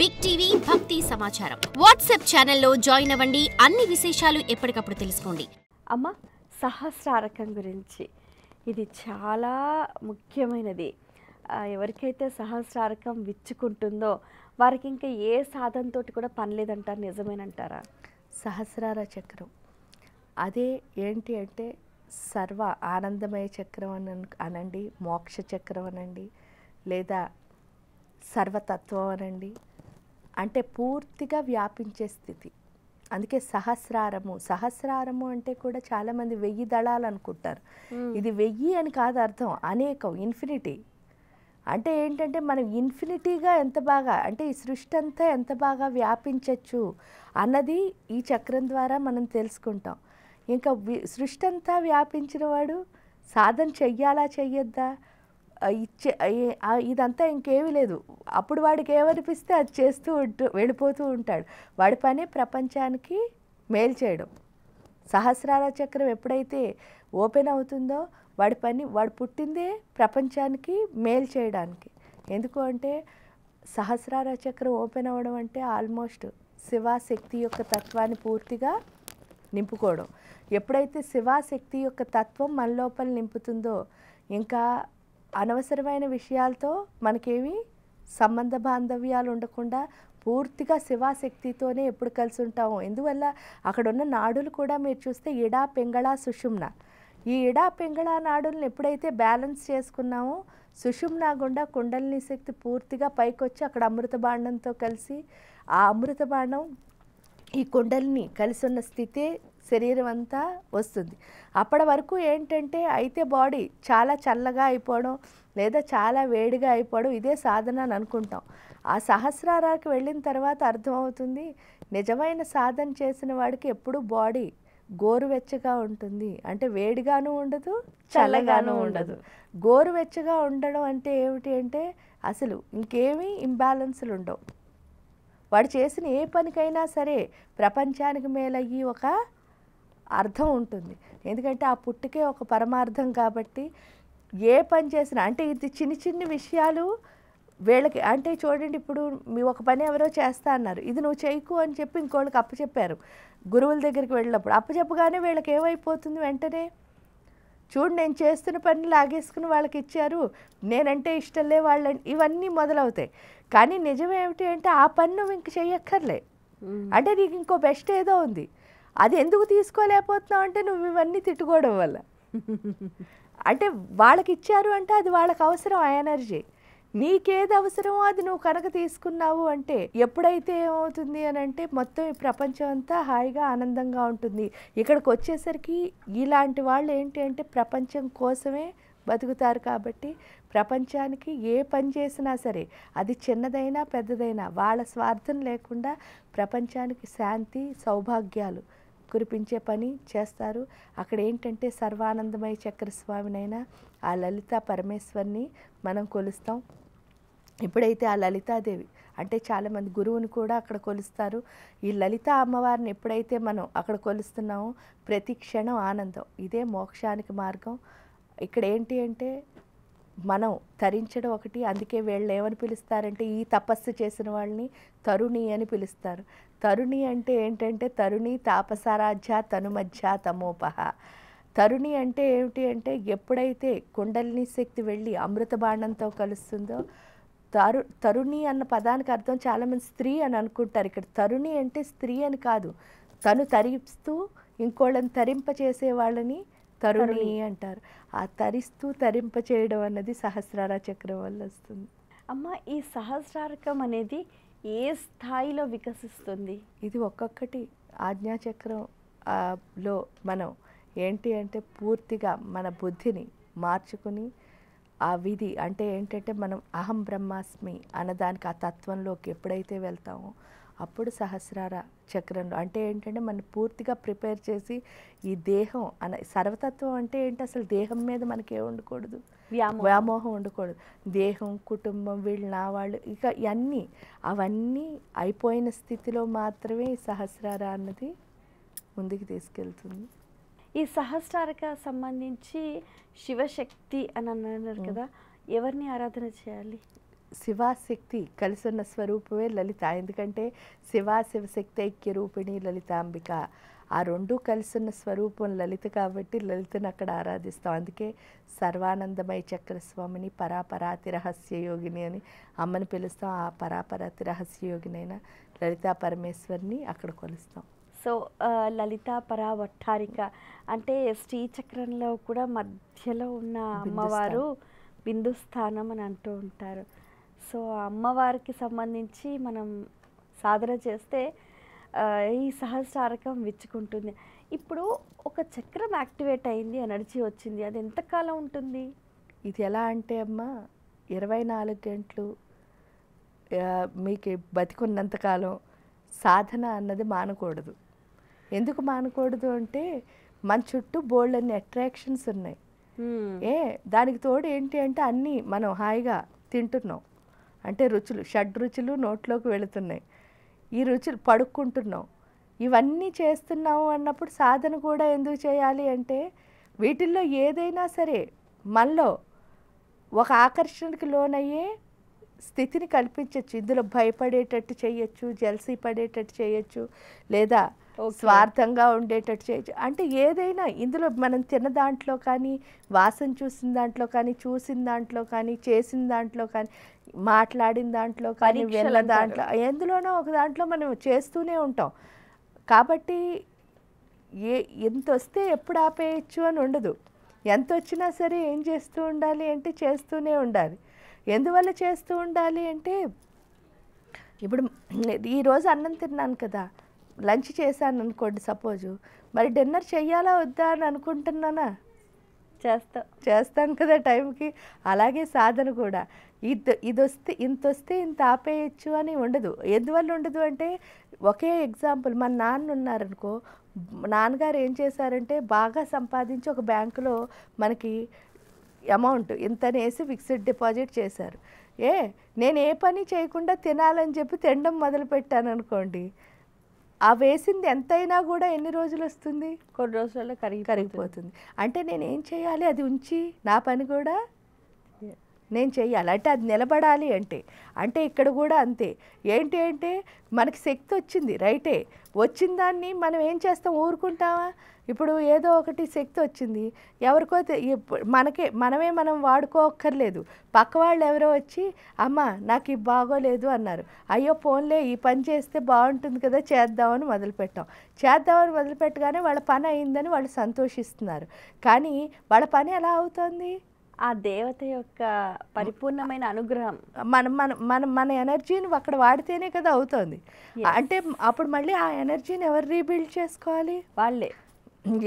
Big TV భక్తి సమాచారం WhatsApp ఛానల్లో జాయిన్ అవ్వండి. అన్ని విశేషాలు ఎప్పటికప్పుడు తెలుసుకోండి. అమ్మ, సహస్రారకం గురించి ఇది చాలా ముఖ్యమైనది. ఎవరికైతే సహస్రారకం విచ్చుకుంటుందో వారికి ఇంకా ఏ సాధనతో కూడా పని లేదంటారు. నిజమేనంటారా? సహస్రార చక్రం అదే ఏంటి అంటే సర్వ ఆనందమయ చక్రం అనండి, మోక్ష చక్రం అనండి, లేదా సర్వతత్వం అనండి. అంటే పూర్తిగా వ్యాపించే స్థితి. అందుకే సహస్రారము అంటే కూడా చాలామంది 1000 దళాలు అనుకుంటారు. ఇది 1000 అని కాదు అర్థం, అనేకం, ఇన్ఫినిటీ. అంటే ఏంటంటే మనం ఇన్ఫినిటీగా ఎంత బాగా, అంటే ఈ సృష్టి అంతా ఎంత బాగా వ్యాపించవచ్చు అన్నది ఈ చక్రం ద్వారా మనం తెలుసుకుంటాం. ఇంకా సృష్టి అంతా వ్యాపించిన వాడు సాధన చెయ్యాలా చెయ్యొద్దా ఇదంతా ఇంకేమీ లేదు. అప్పుడు వాడికి ఏమనిపిస్తే అది చేస్తూ వెళ్ళిపోతూ ఉంటాడు. వాడి పని ప్రపంచానికి మేలు చేయడం. సహస్రార చక్రం ఎప్పుడైతే ఓపెన్ అవుతుందో వాడి పని, వాడు పుట్టిందే ప్రపంచానికి మేలు చేయడానికి. ఎందుకు అంటే సహస్రార చక్రం ఓపెన్ అవ్వడం అంటే ఆల్మోస్ట్ శివశక్తి యొక్క తత్వాన్ని పూర్తిగా నింపుకోవడం. ఎప్పుడైతే శివశక్తి యొక్క తత్వం మన లోపల నింపుతుందో ఇంకా అనవసరమైన విషయాలతో మనకేమి సంబంధ బాంధవ్యాలు ఉండకుండా పూర్తిగా శివశక్తితోనే ఎప్పుడు కలిసి ఉంటాము. ఎందువల్ల అక్కడ ఉన్న నాడులు కూడా మీరు చూస్తే ఇడా, పింగళ, సుషుమ్న. ఈ ఇడా, పింగళ నాడులను ఎప్పుడైతే బ్యాలెన్స్ చేసుకున్నామో సుషుమ్న గుండా కుండలిని శక్తి పూర్తిగా పైకి వచ్చి అక్కడ అమృత బాండంతో కలిసి ఆ అమృత బాండం ఈ కుండలిని కలిసి ఉన్న స్థితే శరీరం అంతా వస్తుంది. అప్పటి వరకు ఏంటంటే అయితే బాడీ చాలా చల్లగా అయిపోవడం లేదా చాలా వేడిగా అయిపోవడం ఇదే సాధన అని అనుకుంటాం. ఆ సహస్రారానికి వెళ్ళిన తర్వాత అర్థమవుతుంది నిజమైన సాధన చేసిన వాడికి ఎప్పుడు బాడీ గోరువెచ్చగా ఉంటుంది. అంటే వేడిగాను ఉండదు, చల్లగాను ఉండదు. గోరువెచ్చగా ఉండడం అంటే ఏమిటి అంటే అసలు ఇంకేమీ ఇంబ్యాలెన్స్లు ఉండవు. వాడు చేసిన ఏ పనికైనా సరే ప్రపంచానికి మేలయ్యి ఒక అర్థం ఉంటుంది. ఎందుకంటే ఆ పుట్టుకే ఒక పరమార్థం కాబట్టి ఏ పని చేసినా అంటే ఇది చిన్ని విషయాలు వీళ్ళకి అంటే చూడండి, ఇప్పుడు మీ ఒక పని ఎవరో చేస్తా అన్నారు, ఇది నువ్వు చేయకు అని చెప్పి ఇంకోళ్ళకి అప్పచెప్పారు. గురువుల దగ్గరికి వెళ్ళినప్పుడు అప్పచెప్పగానే వీళ్ళకి ఏమైపోతుంది వెంటనే, చూడు నేను చేస్తున్న పని లాగేసుకుని వాళ్ళకి ఇచ్చారు, నేనంటే ఇష్టం లే వాళ్ళ, ఇవన్నీ మొదలవుతాయి. కానీ నిజం ఏమిటి అంటే ఆ పని నువ్వు ఇంక చెయ్యక్కర్లే. అంటే నీకు ఇంకో బెస్ట్ ఏదో ఉంది, అది ఎందుకు తీసుకోలేకపోతున్నావు అంటే నువ్వు ఇవన్నీ తిట్టుకోవడం వల్ల. అంటే వాళ్ళకి ఇచ్చారు అంటే అది వాళ్ళకి అవసరం, ఆ ఎనర్జీ. నీకేది అవసరమో అది నువ్వు కనుక తీసుకున్నావు అంటే ఎప్పుడైతే ఏమవుతుంది అని అంటే మొత్తం ఈ ప్రపంచం అంతా హాయిగా ఆనందంగా ఉంటుంది. ఇక్కడికి వచ్చేసరికి ఇలాంటి వాళ్ళు ఏంటి అంటే ప్రపంచం కోసమే బతుకుతారు కాబట్టి ప్రపంచానికి ఏ పని చేసినా సరే అది చిన్నదైనా పెద్దదైనా వాళ్ళ స్వార్థం లేకుండా ప్రపంచానికి శాంతి సౌభాగ్యాలు కురిపించే పని చేస్తారు. అక్కడ ఏంటంటే సర్వానందమయ చక్రస్వామినైనా ఆ లలిత పరమేశ్వరిని మనం కొలుస్తాం. ఎప్పుడైతే ఆ లలితాదేవి అంటే చాలామంది గురువుని కూడా అక్కడ కొలుస్తారు. ఈ లలిత అమ్మవారిని ఎప్పుడైతే మనం అక్కడ కొలుస్తున్నామో ప్రతి క్షణం ఆనందం. ఇదే మోక్షానికి మార్గం. ఇక్కడ ఏంటి అంటే మనం తరించడం ఒకటి. అందుకే వీళ్ళు ఏమని పిలుస్తారంటే ఈ తపస్సు చేసిన వాళ్ళని తరుణి అని పిలుస్తారు. తరుణి అంటే ఏంటంటే తరుణి తాపసారాధ్య తనుమధ్య తమోపహ. తరుణి అంటే ఏమిటి అంటే ఎప్పుడైతే కుండలిని శక్తి వెళ్ళి అమృత బాండంతో కలుస్తుందో తరుణి అన్న పదానికి అర్థం చాలామంది స్త్రీ అని అనుకుంటారు. ఇక్కడ తరుణి అంటే స్త్రీ అని కాదు, తను తరిస్తూ ఇంకోళ్ళని తరింపచేసే వాళ్ళని తరుణి అంటారు. ఆ తరిస్తూ తరింప చేయడం అన్నది సహస్రార చక్రం వల్ల వస్తుంది. అమ్మ, ఈ సహస్రారకం అనేది ఏ స్థాయిలో వికసిస్తుంది? ఇది ఒక్కొక్కటి ఆజ్ఞాచక్రం లో మనం ఏంటి అంటే పూర్తిగా మన బుద్ధిని మార్చుకుని ఆ విధి అంటే ఏంటంటే మనం అహం బ్రహ్మాస్మి అన్నదానికి ఆ తత్వంలోకి ఎప్పుడైతే వెళ్తామో అప్పుడు సహస్రార చక్రంలో అంటే ఏంటంటే మనం పూర్తిగా ప్రిపేర్ చేసి ఈ దేహం సర్వతత్వం అంటే ఏంటి, అసలు దేహం మీద మనకి ఏమి ఉండకూడదు, వ్యామోహం ఉండకూడదు. దేహం, కుటుంబం, వీళ్ళు నా వాళ్ళు, ఇక అవన్నీ అయిపోయిన స్థితిలో మాత్రమే ఈ సహస్రార అన్నది ముందుకు తీసుకెళ్తుంది. ఈ సహస్రారక సంబంధించి శివశక్తి అని అన్నారు కదా, ఎవరిని ఆరాధన చేయాలి? శివాశక్తి కలిసి ఉన్న స్వరూపమే లలిత. ఎందుకంటే శివశక్తి ఐక్య రూపిణి లలితాంబిక, ఆ రెండు కలిసి ఉన్న స్వరూపం లలిత కాబట్టి లలితను అక్కడ ఆరాధిస్తాం. అందుకే సర్వానందమయ చక్రస్వామిని పరాపరాతి రహస్య యోగిని అని అమ్మని పిలుస్తాం. ఆ పరాపరాతి రహస్య యోగినైన లలితా పరమేశ్వరిని అక్కడ కొలుస్తాం. సో లలితా పరావట్టారిక అంటే శ్రీచక్రంలో కూడా మధ్యలో ఉన్న అమ్మవారు బిందు స్థానం అని అంటూ ఉంటారు. సో ఆ అమ్మవారికి సంబంధించి మనం సాధన చేస్తే ఈ సహస్రారకం విచ్చుకుంటుంది. ఇప్పుడు ఒక చక్రం యాక్టివేట్ అయింది, ఎనర్జీ వచ్చింది, అది ఎంతకాలం ఉంటుంది? ఇది ఎలా అంటే అమ్మ 24 గంటలు మీకు బతికున్నంతకాలం సాధన అన్నది మానకూడదు. ఎందుకు మానకూడదు అంటే మన చుట్టూ బోల్డన్ని అట్రాక్షన్స్ ఉన్నాయి. దానికి తోడు ఏంటి అంటే అన్నీ మనం హాయిగా తింటున్నాం. అంటే రుచులు, షడ్రుచులు నోట్లోకి వెళుతున్నాయి. ఈ రుచులు పడుక్కుంటున్నాం, ఇవన్నీ చేస్తున్నాము అన్నప్పుడు సాధన కూడా ఎందుకు చేయాలి అంటే వీటిల్లో ఏదైనా సరే మనలో ఒక ఆకర్షణకి లోనయ్యే స్థితిని కల్పించవచ్చు. ఇందులో భయపడేటట్టు చేయొచ్చు, జల్సీ పడేటట్టు చేయొచ్చు, లేదా స్వార్థంగా ఉండేటట్టు చేయొచ్చు. అంటే ఏదైనా ఇందులో మనం తిన్న దాంట్లో కానీ, వాసన చూసిన దాంట్లో కానీ, చూసిన దాంట్లో కానీ, చేసిన దాంట్లో కానీ, మాట్లాడిన దాంట్లో కానీ, వెళ్ళ దాంట్లో ఎందులోనో ఒక దాంట్లో మనం చేస్తూనే ఉంటాం. కాబట్టి ఎంత వస్తే ఎప్పుడు ఆపేయచ్చు అని ఉండదు. ఎంత వచ్చినా సరే ఏం చేస్తూ ఉండాలి అంటే చేస్తూనే ఉండాలి. ఎందువల్ల చేస్తూ ఉండాలి అంటే ఇప్పుడు ఈరోజు అన్నం తిన్నాను కదా, లంచ్ చేశాను అనుకోండి సపోజు, మరి డిన్నర్ చెయ్యాలా వద్దా అని అనుకుంటున్నానా? చేస్తాం కదా టైంకి. అలాగే సాధన కూడా ఇంత వస్తే ఇంత ఆపేయచ్చు అని ఉండదు. ఎందువల్ల ఉండదు అంటే ఒకే ఎగ్జాంపుల్, మన నాన్న ఉన్నారనుకో, నాన్నగారు ఏం చేశారంటే బాగా సంపాదించి ఒక బ్యాంకులో మనకి అమౌంట్ ఇంతనేసి ఫిక్స్డ్ డిపాజిట్ చేశారు. నేను ఏ పని చేయకుండా తినాలని చెప్పి తినడం మొదలుపెట్టాను అనుకోండి, ఆ వేసింది ఎంతైనా కూడా ఎన్ని రోజులు వస్తుంది? కొన్ని రోజుల్లో కరిగిపోతుంది. అంటే నేను ఏం చేయాలి, అది ఉంచి నా పని కూడా నేను చెయ్యాలి. అంటే అది నిలబడాలి అంటే ఇక్కడ కూడా అంతే. ఏంటి అంటే మనకి శక్తి వచ్చింది రైటే, వచ్చిన దాన్ని మనం ఏం చేస్తాం, ఊరుకుంటామా? ఇప్పుడు ఏదో ఒకటి శక్తి వచ్చింది ఎవరికో మనం వాడుకోక్కర్లేదు. పక్క వాళ్ళు ఎవరో వచ్చి అమ్మ నాకు ఇది బాగోలేదు అన్నారు, అయ్యో పోన్లే ఈ పని చేస్తే బాగుంటుంది కదా చేద్దామని మొదలుపెట్టగానే వాళ్ళ పని అయిందని వాళ్ళు సంతోషిస్తున్నారు. కానీ వాళ్ళ పని ఎలా అవుతుంది? ఆ దేవత యొక్క పరిపూర్ణమైన అనుగ్రహం మన ఎనర్జీని అక్కడ వాడితేనే కదా అవుతుంది. అంటే అప్పుడు మళ్ళీ ఆ ఎనర్జీని ఎవరు రీబిల్డ్ చేసుకోవాలి? వాళ్ళే.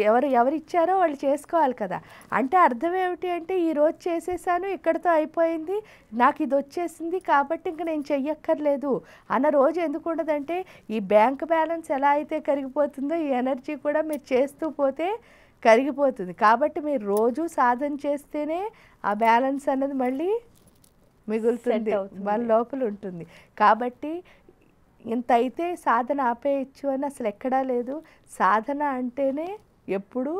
ఎవరు ఇచ్చారో వాళ్ళు చేసుకోవాలి కదా. అంటే అర్థం ఏమిటి అంటే ఈరోజు చేసేసాను, ఇక్కడితో అయిపోయింది, నాకు ఇది వచ్చేసింది కాబట్టి ఇంక నేను చెయ్యక్కర్లేదు అన్న రోజు ఎందుకు ఉండదంటే ఈ బ్యాంక్ బ్యాలెన్స్ ఎలా అయితే కరిగిపోతుందో ఈ ఎనర్జీ కూడా మీరు చేస్తూ పోతే కరిగిపోతుంది. కాబట్టి మీరు రోజు సాధన చేస్తేనే ఆ బ్యాలెన్స్ అన్నది మళ్ళీ మిగులుతుంది, మన లోపల ఉంటుంది. కాబట్టి ఇంత అయితే సాధన ఆపేయచ్చు అని అసలు ఎక్కడా లేదు. సాధన అంటేనే ఎప్పుడూ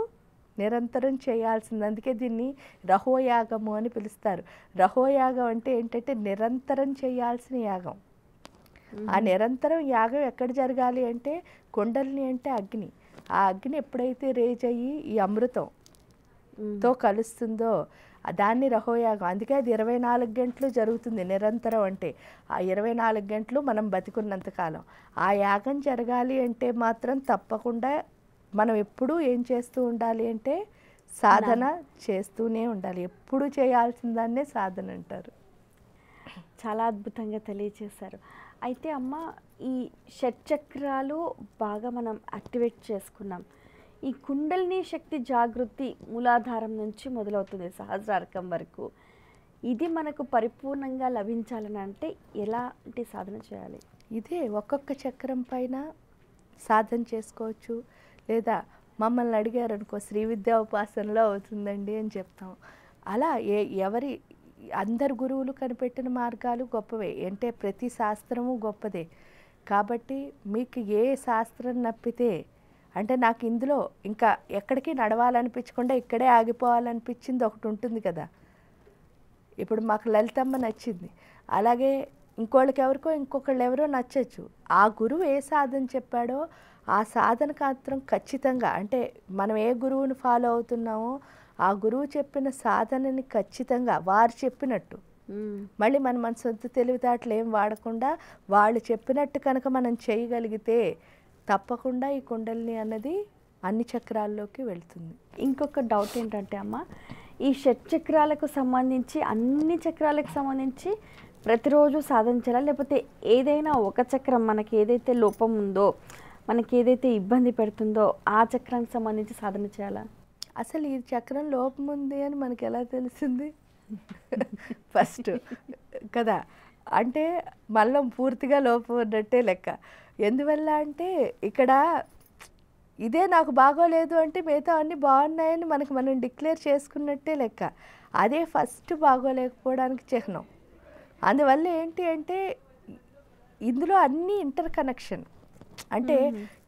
నిరంతరం చేయాల్సింది. అందుకే దీన్ని రహోయాగము అని పిలుస్తారు. రహోయాగం అంటే ఏంటంటే నిరంతరం చేయాల్సిన యాగం. ఆ నిరంతరం యాగం ఎక్కడ జరగాలి అంటే కుండలిని అంటే అగ్ని. ఆ అగ్ని ఎప్పుడైతే రేజ్ అయ్యి ఈ అమృతంతో కలుస్తుందో దాన్ని రహోయాగం. అందుకే అది 24 గంటలు జరుగుతుంది నిరంతరం. అంటే ఆ 24 గంటలు మనం బతికున్నంతకాలం ఆ యాగం జరగాలి అంటే మాత్రం తప్పకుండా మనం ఎప్పుడూ ఏం చేస్తూ ఉండాలి అంటే సాధన చేస్తూనే ఉండాలి. ఎప్పుడు చేయాల్సిన దాన్నే సాధన అంటారు. చాలా అద్భుతంగా తెలియజేశారు. అయితే అమ్మ, ఈ షట్చక్రాలు బాగా మనం యాక్టివేట్ చేసుకున్నాం. ఈ కుండలిని శక్తి జాగృతి మూలాధారం నుంచి మొదలవుతుంది సహస్రారకం వరకు. ఇది మనకు పరిపూర్ణంగా లభించాలని అంటే ఎలాంటి సాధన చేయాలి? ఇదే ఒక్కొక్క చక్రం పైన సాధన చేసుకోవచ్చు. లేదా మమ్మల్ని అడిగారనుకో శ్రీ విద్యా ఉపాసనలో అవుతుందండి అని చెప్తాం. అలా అందరు గురువులు కనిపెట్టిన మార్గాలు గొప్పవే. అంటే ప్రతి శాస్త్రము గొప్పదే. కాబట్టి మీకు ఏ శాస్త్రం నప్పితే, అంటే నాకు ఇందులో ఇంకా ఎక్కడికి నడవాలనిపించకుండా ఇక్కడే ఆగిపోవాలనిపించింది ఒకటి ఉంటుంది కదా. ఇప్పుడు మాకు లలితమ్మ నచ్చింది, అలాగే ఇంకొకళ్ళు ఎవరో నచ్చచ్చు. ఆ గురువు ఏ సాధన చెప్పాడో ఆ సాధన మాత్రం ఖచ్చితంగా, అంటే మనం ఏ గురువుని ఫాలో అవుతున్నామో ఆ గురువు చెప్పిన సాధనని ఖచ్చితంగా వారు చెప్పినట్టు, మళ్ళీ మన సొంత తెలివితేటలు ఏం వాడకుండా వాళ్ళు చెప్పినట్టు కనుక మనం చేయగలిగితే తప్పకుండా ఈ కుండలిని అన్నది అన్ని చక్రాల్లోకి వెళ్తుంది. ఇంకొక డౌట్ ఏంటంటే అమ్మ, ఈ షట్చక్రాలకు సంబంధించి అన్ని చక్రాలకు సంబంధించి ప్రతిరోజు సాధన చేయాలా, లేకపోతే ఏదైనా ఒక చక్రం మనకి ఏదైతే లోపం ఉందో, మనకి ఏదైతే ఇబ్బంది పెడుతుందో ఆ చక్రానికి సంబంధించి సాధన చేయాలా? అసలు ఈ చక్రం లోపం ఉంది అని మనకి ఎలా తెలిసింది ఫస్ట్ కదా? అంటే మళ్ళీ పూర్తిగా లోపం ఉన్నట్టే లెక్క. ఎందువల్ల అంటే ఇక్కడ ఇదే నాకు బాగోలేదు అంటే మిగతా అన్నీ బాగున్నాయని మనం డిక్లేర్ చేసుకున్నట్టే లెక్క. అదే ఫస్ట్ బాగోలేకపోవడానికి చిహ్నం. అందువల్ల ఏంటి అంటే ఇందులో అన్నీ ఇంటర్ కనెక్షన్. అంటే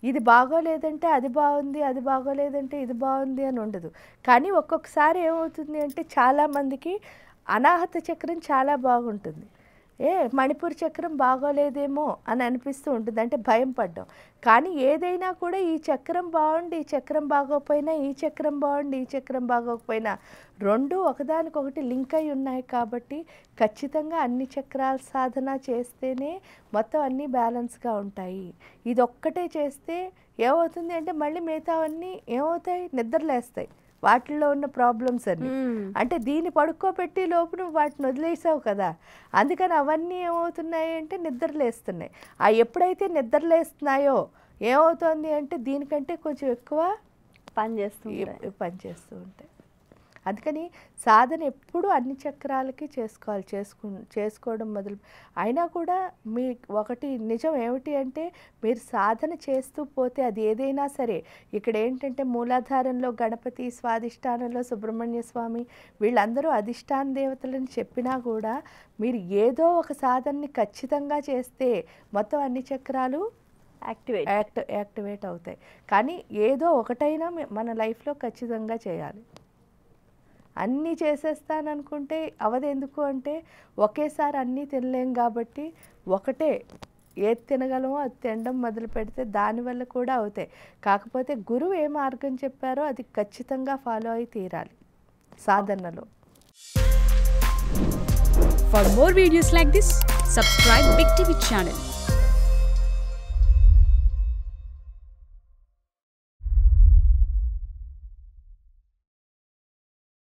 ఇది బాగోలేదంటే అది బాగుంది, అది బాగోలేదంటే ఇది బాగుంది అని ఉండదు. కానీ ఒక్కొక్కసారి ఏమవుతుంది అంటే చాలామందికి అనాహత చక్రం చాలా బాగుంటుంది, మణిపూర్ చక్రం బాగోలేదేమో అని అనిపిస్తూ ఉంటుంది, అంటే భయం పడ్డం. కానీ ఏదైనా కూడా ఈ చక్రం బాగుండి ఈ చక్రం బాగోకపోయినా, ఈ చక్రం బాగుండి ఈ చక్రం బాగోకపోయినా రెండు ఒకదానికొకటి లింక్ అయి ఉన్నాయి. కాబట్టి ఖచ్చితంగా అన్ని చక్రాల సాధన చేస్తేనే మొత్తం అన్నీ బ్యాలెన్స్గా ఉంటాయి. ఇది ఒక్కటే చేస్తే ఏమవుతుంది అంటే మళ్ళీ మిగతావన్నీ ఏమవుతాయి, నిద్రలేస్తాయి వాటిల్లో ఉన్న ప్రాబ్లమ్స్ అన్నీ. అంటే దీన్ని పడుకోబెట్టి లోపు నువ్వు వాటిని వదిలేసావు కదా, అందుకని అవన్నీ ఏమవుతున్నాయి అంటే నిద్రలేస్తున్నాయి. ఎప్పుడైతే నిద్రలేస్తున్నాయో ఏమవుతుంది అంటే దీనికంటే కొంచెం ఎక్కువ పనిచేస్తూ ఉంటాయి. అందుకని సాధన ఎప్పుడూ అన్ని చక్రాలకి చేసుకోవడం మొదలు. అయినా కూడా మీ ఒకటి నిజం ఏమిటి అంటే మీరు సాధన చేస్తూ పోతే అది ఏదైనా సరే, ఇక్కడ ఏంటంటే మూలాధారంలో గణపతి, స్వాధిష్టానంలో సుబ్రహ్మణ్య స్వామి, వీళ్ళందరూ అధిష్టాన దేవతలని చెప్పినా కూడా మీరు ఏదో ఒక సాధనని ఖచ్చితంగా చేస్తే మొత్తం అన్ని చక్రాలు యాక్టివేట్ అవుతాయి. కానీ ఏదో ఒకటైనా మన లైఫ్లో ఖచ్చితంగా చేయాలి. అన్నీ చేసేస్తాననుకుంటే అవదెందుకు అంటే ఒకేసారి అన్నీ తినలేం కాబట్టి ఒకటే ఏది తినగలమో అది తినడం మొదలు పెడితే దానివల్ల కూడా అవుతాయి. కాకపోతే గురువు ఏ మార్గం చెప్పారో అది ఖచ్చితంగా ఫాలో అయి తీరాలి సాధనలో. For more videos like this, subscribe Big TV channel.